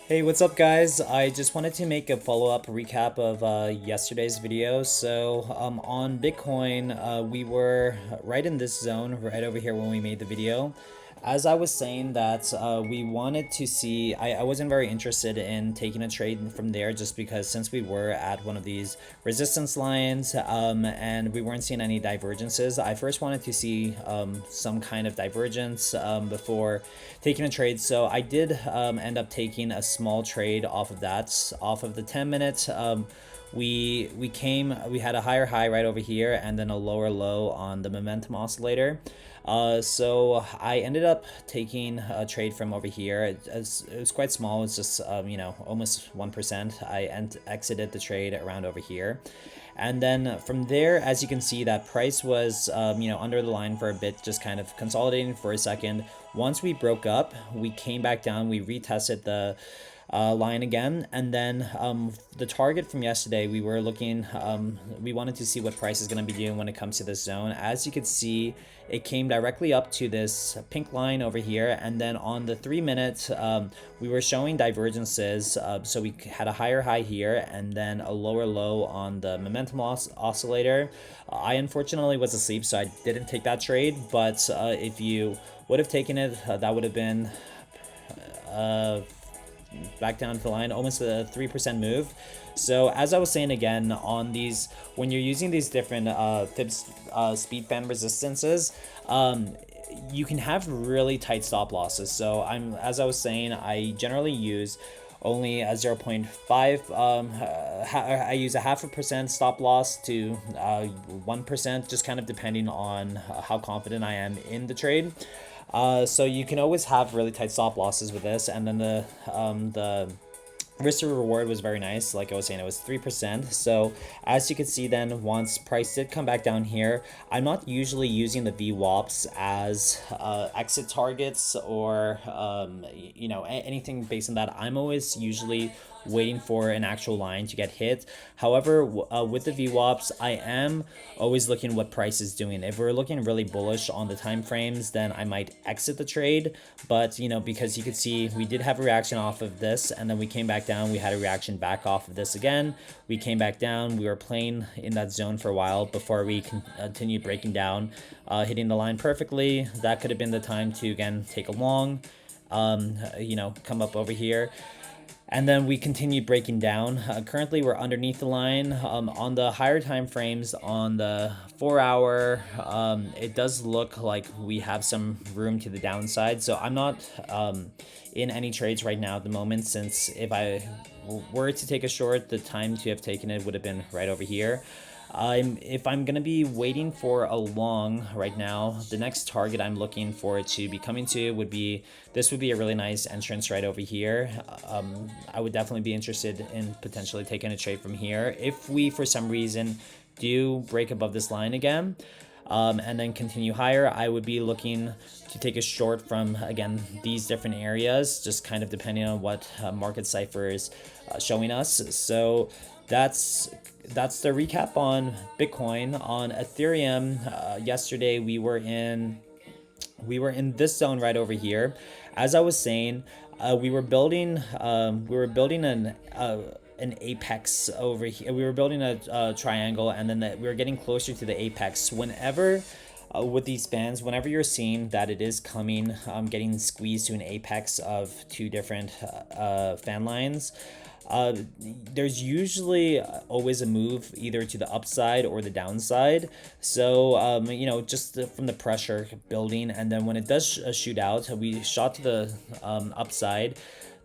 Hey, what's up, guys? I just wanted to make a follow-up recap of yesterday's video. On Bitcoin, we were right in this zone, right over here when we made the video. As I was saying that we wanted to see, I wasn't very interested in taking a trade from there just because since we were at one of these resistance lines and we weren't seeing any divergences, I first wanted to see some kind of divergence before taking a trade. So I did end up taking a small trade off of that, off of the 10 minutes. We had a higher high right over here and then a lower low on the momentum oscillator. So I ended up taking a trade from over here. It was quite small. It's just almost 1%. I exited the trade around over here. And then from there, as you can see, that price was, under the line for a bit, just kind of consolidating for a second. Once we broke up, we came back down, we retested the line again, and then the target from yesterday, we were looking, we wanted to see what price is going to be doing when it comes to this zone. As you can see, it came directly up to this pink line over here, and then on the 3 minutes, we were showing divergences. So we had a higher high here and then a lower low on the momentum oscillator. I unfortunately was asleep, so I didn't take that trade, but if you would have taken it, that would have been back down to the line, almost a 3% move. So as I was saying again, on these, when you're using these different speed band resistances, you can have really tight stop losses. So as I was saying, I generally use only a 0.5. I use a 0.5% stop loss to 1%, just kind of depending on how confident I am in the trade. So you can always have really tight stop losses with this, and then the risk to reward was very nice. Like I was saying, it was 3%. So as you can see, then once price did come back down here, I'm not usually using the VWAPs as exit targets or anything based on that. I'm always usually waiting for an actual line to get hit. However, with the VWAPs, I am always looking what price is doing. If we're looking really bullish on the time frames, then I might exit the trade. But because you could see we did have a reaction off of this, and then we came back down, we had a reaction back off of this again, we came back down, we were playing in that zone for a while before we continued breaking down, hitting the line perfectly. That could have been the time to again take a long, come up over here. And then we continued breaking down. Currently, we're underneath the line. On the higher time frames, on the 4 hour, it does look like we have some room to the downside. So I'm not in any trades right now at the moment, since if I were to take a short, the time to have taken it would have been right over here. If I'm gonna be waiting for a long right now, the next target I'm looking for it to be coming to would be, this would be a really nice entrance right over here. I would definitely be interested in potentially taking a trade from here. If we, for some reason, do break above this line again, and then continue higher, I would be looking to take a short from, again, these different areas, just kind of depending on what market cipher is showing us. So that's the recap on Bitcoin. On Ethereum, yesterday we were in this zone right over here. As I was saying, we were building an apex over here. We were building a triangle, and then we were getting closer to the apex. Whenever with these bands, whenever you're seeing that it is coming, getting squeezed to an apex of two different fan lines, there's usually always a move either to the upside or the downside. So just from the pressure building, and then when it does shoot out, we shot to the upside.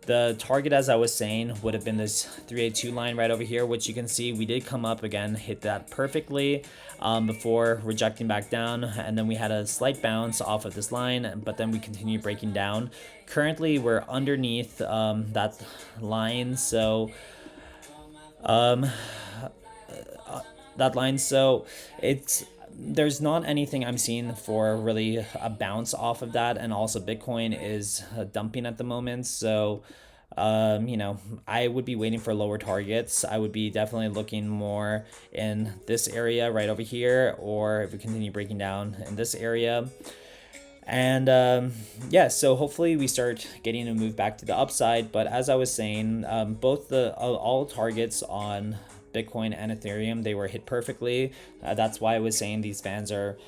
The target, as I was saying, would have been this 382 line right over here, which you can see we did come up again, hit that perfectly before rejecting back down, and then we had a slight bounce off of this line, but then we continued breaking down. Currently, we're underneath that line, so there's not anything I'm seeing for really a bounce off of that, and also Bitcoin is dumping at the moment, so I would be waiting for lower targets. I would be definitely looking more in this area right over here, or if we continue breaking down in this area. And yeah, so hopefully we start getting a move back to the upside. But as I was saying, both the all targets on Bitcoin and Ethereum, they were hit perfectly. That's why I was saying these fans are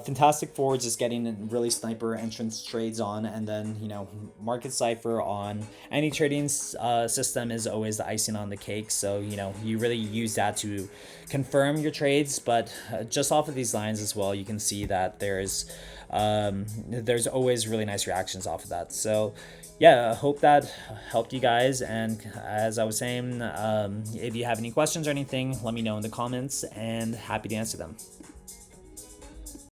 fantastic for just getting really sniper entrance trades on, and then market cipher on any trading system is always the icing on the cake. So you really use that to confirm your trades. But just off of these lines as well, you can see that there's always really nice reactions off of that. So yeah, I hope that helped you guys. And as I was saying, if you have any questions or anything, let me know in the comments, and happy to answer them.